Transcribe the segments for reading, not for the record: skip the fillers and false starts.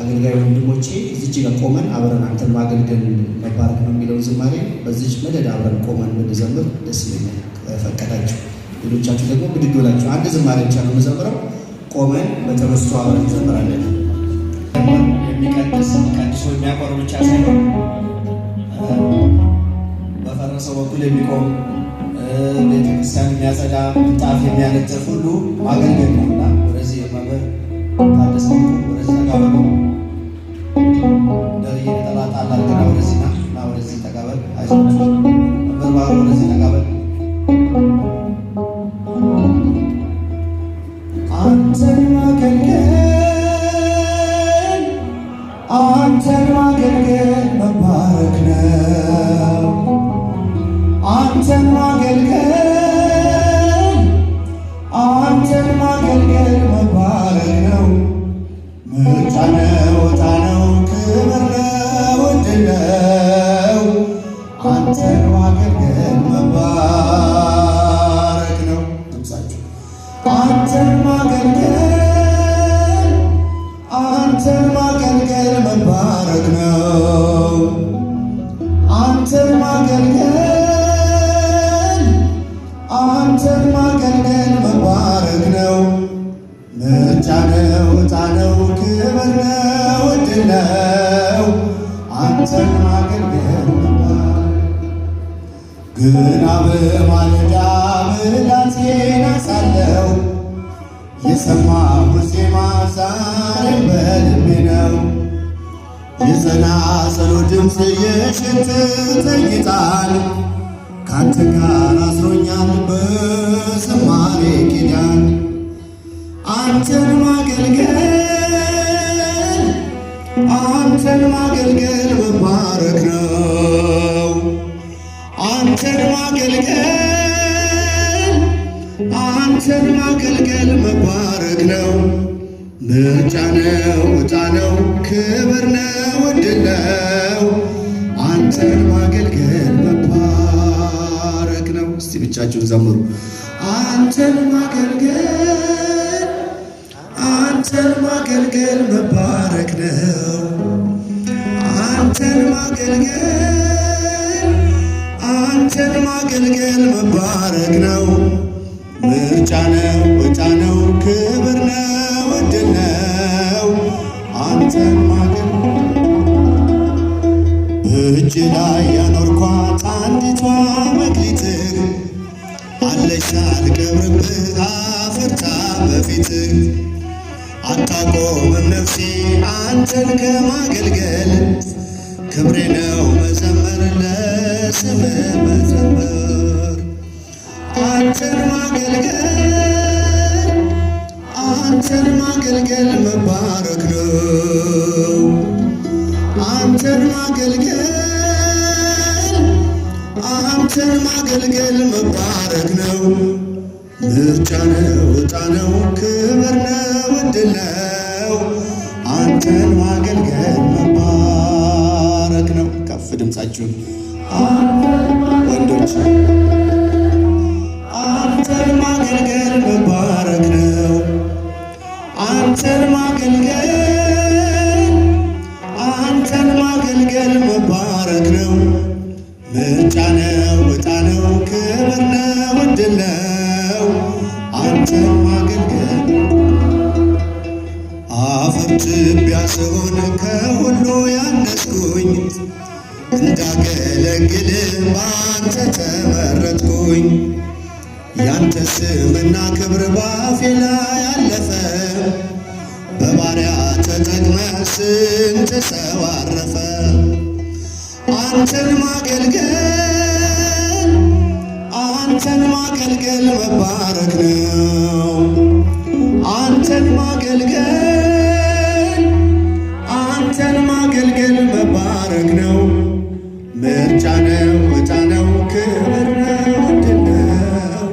አገልጋይ ወንድሞቼ እዚች ጋር ቆመን አብረን አንተን ማገልገል መባረክ ነው የሚለውን ዝማሬ በዚች መደድ አብረን ቆመን ብንዘምር ደስ ይለኛል ፈቀዳችሁ። ሌሎቻችሁ ደግሞ ብድግ ብላችሁ አንድ ዝማሬ ብቻ ነው የምዘምረው። ቆመን በተመስጦ አብረን እንዘምራለን። የሚቀድስ ቀድሶ የሚያቆር ብቻ ሳይሆን በፈረሰው በኩል የሚቆም ቤተክርስቲያን የሚያጸዳ ምንጣፍ የሚያነጥፍ ሁሉ ማገልገል ነውና ወደዚህ መምህር ታደሰ ወደዚህ ተጋበሉ። ደርዬ ተላጣላ ገና ወደዚህና እና ወደዚህ ተጋበል። አይዞህ መምህር ባሩ ወደዚህ ተጋበል። አንተን ማገልገል መባረክ ነው። አንተን ማገልገል መባረክ ነው። ምርጫ ነው፣ ዕጣ ነው፣ ክብር ነው፣ ዕድል ነው። አንተን ማገልገል መባረክ ነው። ድምፃችሁ አንተን ማገልገል መባረክ ነው። አንተን ማገልገል መባረክ ነው። ምርጫ ነው፣ ዕጣ ነው፣ ክብር ነው፣ ዕድል ነው። አንተን ማገልገል ግና በማለዳ ብላቴና ሳለሁ የሰማሁት ዜማ ዛሬም በልቤ ነው። የጸናጽሉ ድምፅ የሸተተኝ ዕጣን ካንተ ጋር አስሮኛል በዝማሬ ኪዳን። አንተን ማገልገል መባረክ ነው። አንተን ማገልገል መባረክ ነው። ምርጫ ነው፣ ዕጣ ነው፣ ክብር ነው፣ ዕድል ነው። አንተን ማገልገል መባረክ ነው። እስቲ ብቻችሁን ዘምሩ። አንተን ማገልገል መባረክ ነው። አንተን ማገልገል መባረክ ነው። ምርጫ ነው፣ ዕጣ ነው፣ ክብር ነው፣ ዕድል ነው። አንተን ማገልገል በእጅ ላይ ያኖርኳት አንዲቷ መክሊትህ አለች ሳልቀብርብህ አፍርታ በፊትህ። አታቆምም ነፍሴ አንተን ከማገልገል ክብሬ ነው መዘመር ለስምህ መዘመር። አንተን ማገልገል መባረክ ነው። አንተን ማገልገል መባረክ ነው። ምርጫ ነው፣ ዕጣ ነው፣ ክብር ነው፣ ዕድል ነው። አንተን ማገልገል መባረክ ነው። ከፍ ድምፃችሁን ወንዶች። አንተን ማገልገል መባረክ ነው። አንተን ማገልገል መባረክ ነው። ምርጫ ነው፣ ዕጣ ነው፣ ክብር ነው፣ ዕድል ነው። አንተን ማገልገል አፈር ትቢያ ስሆን ከሁሉ ያነስኩኝ እንዳገለግል በአንተ ተመረጥኩኝ። ያንተ ስምና ክብር ባፌ ላይ አለፈ። በባሪያ ተጠቅመ ስንት ሰው አረፈ። አንተን ማገልገል መባረክ ነው። አንተን ማገልገል መባረክ ነው። ምርጫ ነው፣ ዕጣ ነው፣ ክብር ነው፣ ዕድል ነው።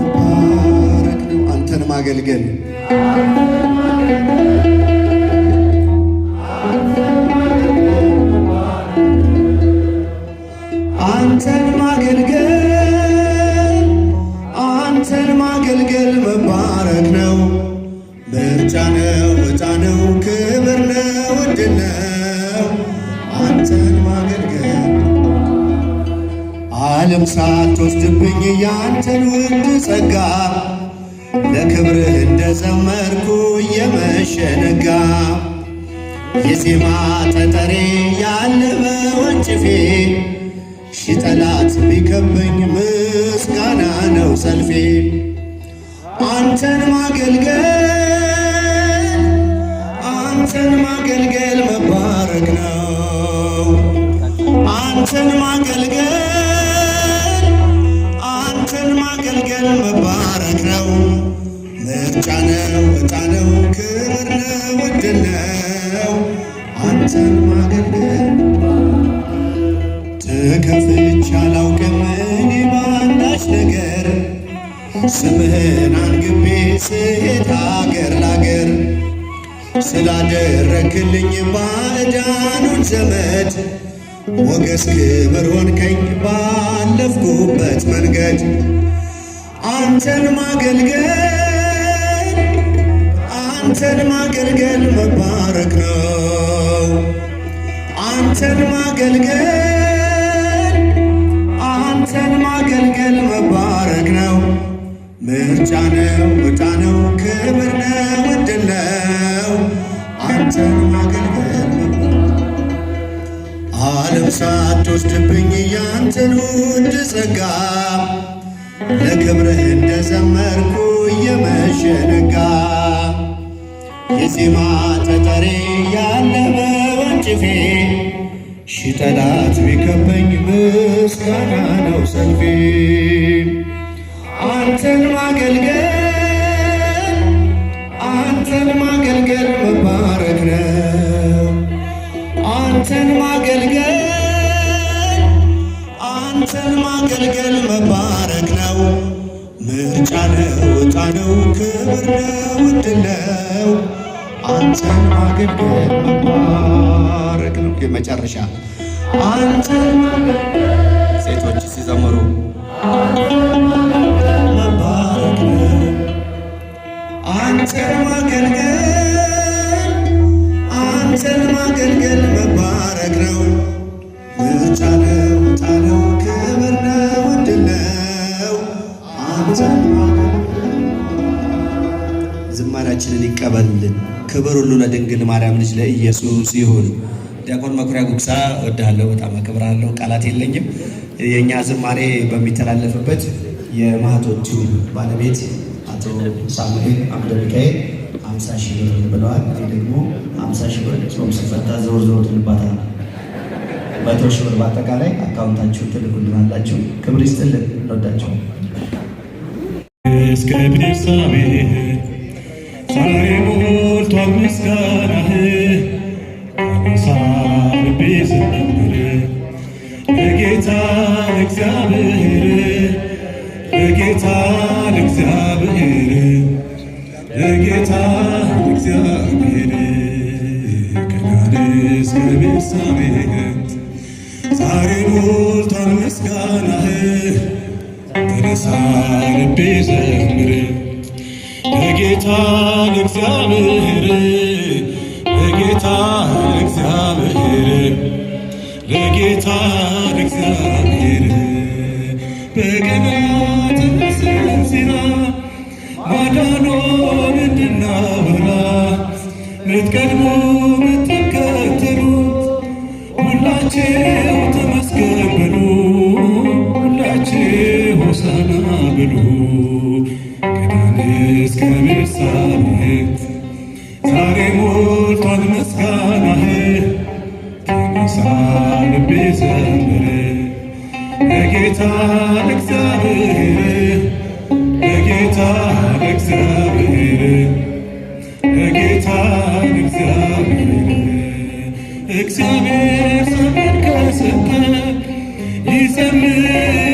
መባረክ ነው። አንተን ማገልገል ዕጣ ነው ክብር ነው ዕድል ነው አንተን ማገልገል። ዓለም ሳትወስድብኝ ያንተን ውድ ጸጋ ለክብርህ እንደዘመርኩ እየመሸ ነጋ። የዜማ ጠጠሬ ያለ በወንጭፌ ሺህ ጠላት ቢከበኝ ምስጋና ነው ሰልፌ። አንተን ማገልገል መባረክ ነው። አንተን ማገልገል መባረክ ነው። ምርጫ ነው ዕጣ ነው ክብር ነው ዕድል ነው አንተን ማገልገል። ተከፍቼ አላውቅም እኔ ባንዳች ነገር ስምህን አንግቤ ስሄድ አገር ላገር ስላደረክልኝ ባዕዳኑን ዘመድ ሞገስ ክብር ሆንከኝ ባለፍኩበት መንገድ። አንተን ማገልገል መባረክ ነው። አንተን ማገልገል መባረክ ነው። ምርጫ ነው ዕጣ ነው ክብር ነው ዕድል ነው አንተን ማገልገል። ዓለም ሳትወስድብኝ ያንተን ውድ ጸጋ ለክብርህ እንደዘመርኩ እየመሸ ነጋ። የዜማ ጠጠሬ ያለ በወንጭፌ ሺህ ጠላት ቢከበኝ ምስጋና ነው ሰልፌ። አንተን ማገልገል መባረክ ነው። አንተን ማገልገል መባረክ ነው። ምርጫ ነው ዕጣ ነው ክብር ነው ዕድል ነው አንተን ማገልገል መባረክ ነው። የመጨረሻ አንተን ሴቶች ሲዘምሩ መባረክ ነው። አንተን ማገልገል መባረክ ነው። ምርጫ ነው ዕጣ ነው ክብር ነው ዕድል ነው አንተን ማገልገል። ዝማሬያችንን ይቀበልልን። ክብር ሁሉ ለድንግል ማርያም ልጅ ለኢየሱስ ይሁን። ዲያቆን መኩሪያ ጉግሳ እወድሃለሁ፣ በጣም አከብርሃለሁ፣ ቃላት የለኝም። የእኛ ዝማሬ በሚተላለፍበት የማህቶቹ ባለቤት አቶ ሳሙኤል አምደ ሚካኤል 50 ሺህ ብር ብለዋል። እኔ ደግሞ 50 ሺህ ብር ጾም ሲፈታ ዘወር ዘወር ትልባታል 100 ሺህ ብር በአጠቃላይ አካውንታችሁን ትልኩልናላችሁ። ክብር ይስጥልን። እንወዳቸው። እስከ ቤርሳቤህ ዛሬ ሞልቷል ምስጋናህ አነሳ ልቤ ዘምር ለጌታ ለእግዚአብሔር ለጌታ ለእግዚአብሔር ከዳን እስከ ቤርሳቤህ ዛሬ ሞልቷል ምስጋናህ ተነሳ ልቤ ዘምር ለጌታ ለእግዚአብሔር በቀናት ዜና ማዳኑን እንድናወራ ምትቀድሙ ምትከተሉ ሁላችሁ ተመስገን በሉ፣ ሁላችሁ ሆሳዕና በሉ። ከዳን እስከ ቤርሳቤህ ዛሬ ሞልቷል ምስጋናህ ተነሳ ልቤ ዘምር ለጌታ ለእግዚአብሔር እግዚአብሔር ዘመን ከሰጠ ይዘምር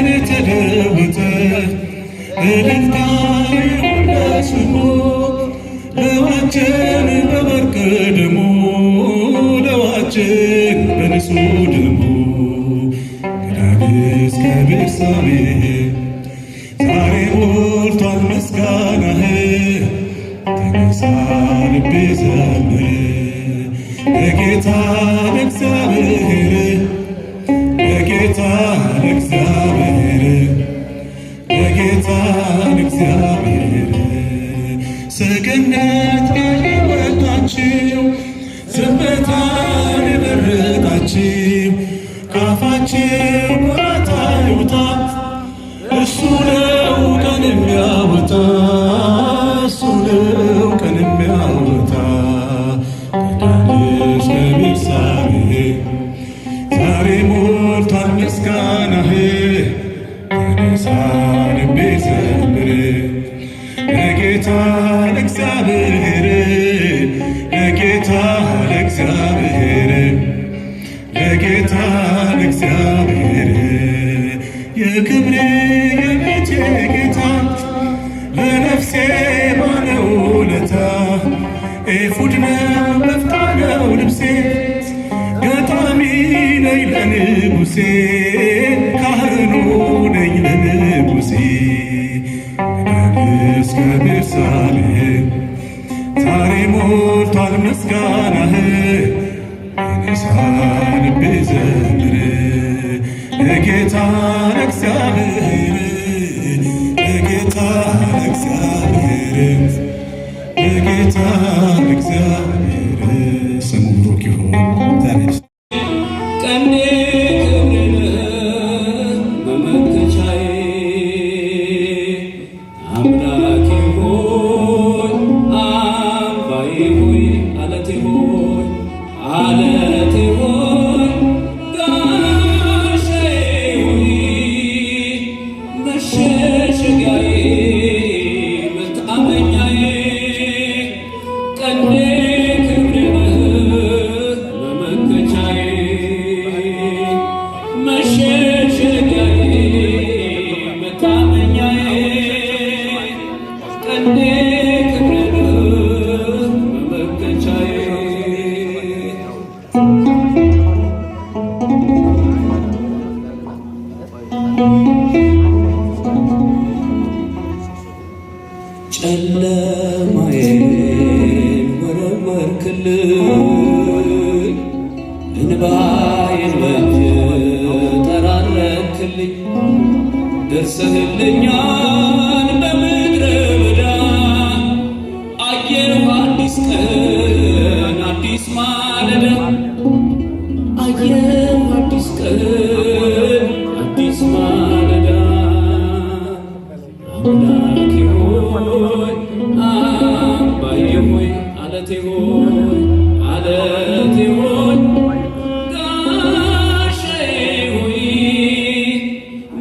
የተለወጠ እልልታ ይሁን ለስሙ ለዋጀን በወርቅ ደሙ ለዋጀን በንጹሕ ደሙ ከዳን እስከ ቤርሳቤህ ዛሬ ሞልቷል ምስጋናህ ተነሳ ልቤ ዘምር ለጌታ ለእግዚአብሔር ለጌታ ለእግዚአብሔር ለጌታ ለእግዚአብሔር ሰገነት ያወጣችው ዝምታን የመረጣችው ካፋችን ኩራት አይውጣ እሱ ነው ቀን የሚያወጣ እሱ ነው ቀን የሚያወጣ ከዳንስ ከቤርሳቤህ ዛሬ ሞልቷል ምስጋናህ ተነሳ ልቤ ዘምር ለጌታ ለእግዚአብሔር ለጌታ ለእግዚአብሔር ለጌታ ለእግዚአብሔር የክብሬ የቤቴ ጌታ ለነፍሴ ባለውለታ ኤፉድ ነው በፍታ ነው ልብሴ ገጣሚ ነኝ ለንጉሴ ካህኑ ነኝ ለንጉሴ ከዳንስ ከቤርሳቤህ ዛሬ ሞልቷል ምስጋናህ ተነሳ ልቤ ዘምር ለጌታ ለእግዚአብሔር ለጌታ ለእግዚአብሔር ለጌታ ለእግዚአብሔር ስሙ ብሩክ ይሁን። ቀንዴ ክብሬ መመከቻዬ አምላኬ ሆይ አምባዬ ሆይ አለቴ ሆይ አለቴ ሆይ ጋሻዬ ሆይ መሸሸጊያዬ መታመኛዬ ቀንዴ ክብሬ መመከቻዬ መሸሸጊያዬ መታመኛዬ ቀንዴ ክብሬ መመከቻዬ ጨለማዬን ወረወርክልኝ እንባዬን በእጅህ ጠራረክልኝ ደርሰህልኛል በምድረ በዳ አየሁ አዲስ ቀን አዲስ ማለዳ አየሁ አዲስ ቀን አዲስ ማለዳ አምላኬ ሆይ አምባዬ ሆይ አለቴ ሆይ አለቴ ሆይ ጋሻዬ ሆይ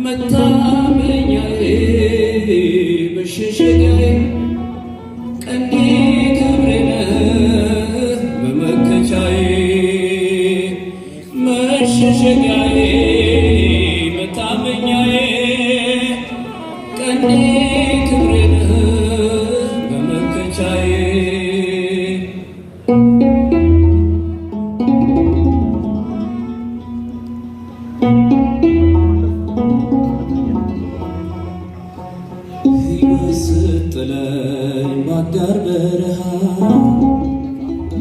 መታመኛዬ መሸሸጊያዬ ቀንዴ ክብሬ ነህ መመከቻዬ መሸሸጊያዬ መታመኛዬ ቀንዴ ክብሬ ነህ መመከቻዬ ሕይወት ስትጥለኝ በአጋር በረሃ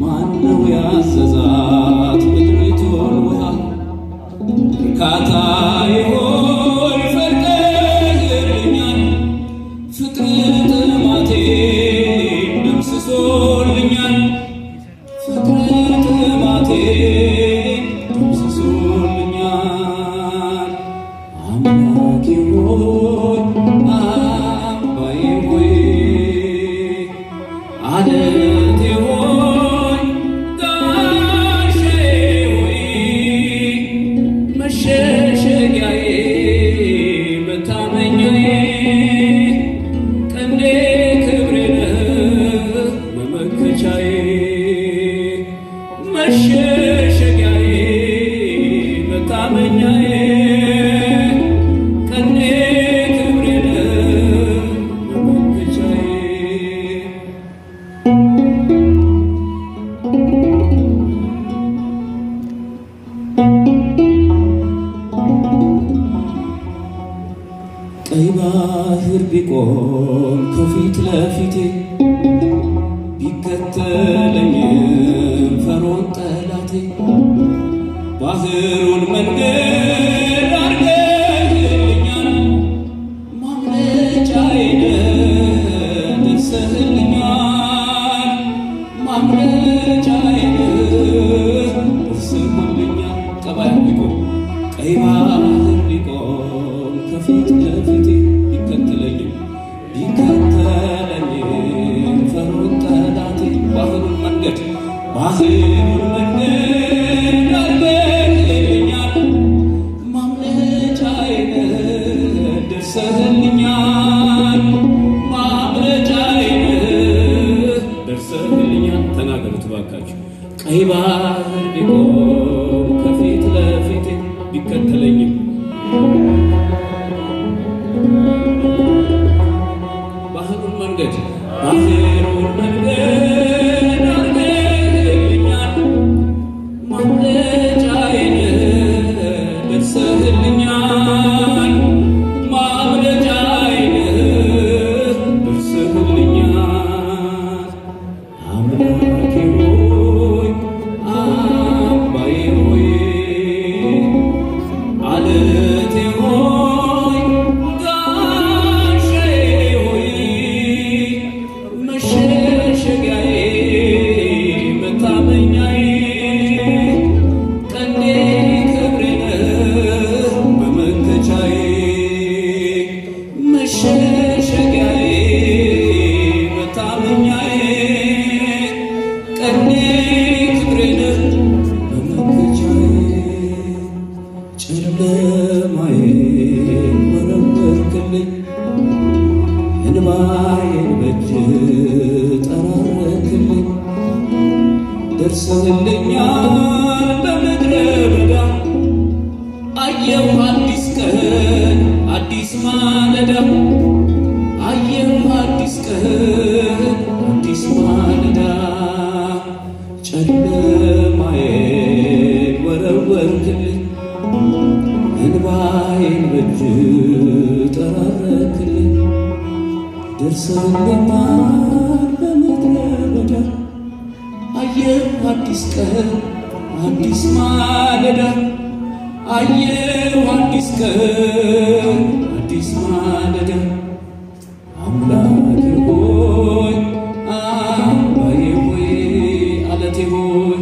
ማነው ያዘዛት ምድሪቱን ውሃ እርካታዬ ሆይ ፈርቀህልኛል ፍቅር ጥማቴን ደምስሶልኛል ፍቅር ጥማቴን ደምስሶልኛል አምላኬ ሆይ አምባዬ ሆይ አለቴ ሆይ ጋሻዬ ሆይ መሸሸጊያዬ መታመኛዬ ቀንዴ ክብሬ ነህ መመከቻዬ መሸሸጊያዬ መታመኛዬ ቀንዴ ክብሬ ነህ መመከቻዬ ቀይ ባህር ቢቆም ከፊት ለፊቴ ቢከተለኝም ፈርዖን ጠላቴ ባህሩን መንገድ አድርገህልኛል። ማምለጫዬ ነህ ደርሰህልኛል። ማምለጫዬ ነህ ደርሰህልኛል። ቀይ ባህር ቢቆም ከፊት ለፊቴ ቢከተለኝም ፈርዖን ጠላቴ ባህሩን መንገድ አድርገህልኛል። ማምለጫዬ ነህ ደርሰህልኛል። ማምለጫዬ ነህ ደርሰህልኛል። ተናገሩት ባካችሁ። ቀይ ባህር ቢቆም ከፊት ለፊቴ ቢከተለኝም ባህሩን መንገድ አድርገህልኛል። ማምለጫዬ ነህ ደርሰህልኛል። ማምለጫዬ ነህ ደርሰህልኛል። አምላኬ ሆይ አምባዬ ሆይ አለቴ ሆይ ጋሻዬ ሆይ መሸሸጊያዬ መታመኛዬ ቀንዴ ክብሬ ነህ መመከቻዬ መሸሸጊያዬ መታመኛዬ ቀንዴ ክብሬ ነህ መመከቻዬ ጨለማዬን ወረወርክልኝ እንባዬን በእጅህ ጠራረክልኝ ደርሰህልኛል በምድረ በዳ አየሁ አዲስ ቀን አዲስ ማለዳ አየሁ አዲስ ቀን አዲስ ማለዳ ጨለማዬን ወረወርክልኝ እንባዬን በእጅህ ጠራረክልኝ ደርሰህልኛል በምድረ በዳ አየሁ አዲስ ቀን አዲስ ማለዳ አየሁ አዲስ ቀን አዲስ ማለዳ አምላኬ ሆይ አምባዬ ሆይ አለቴ ሆይ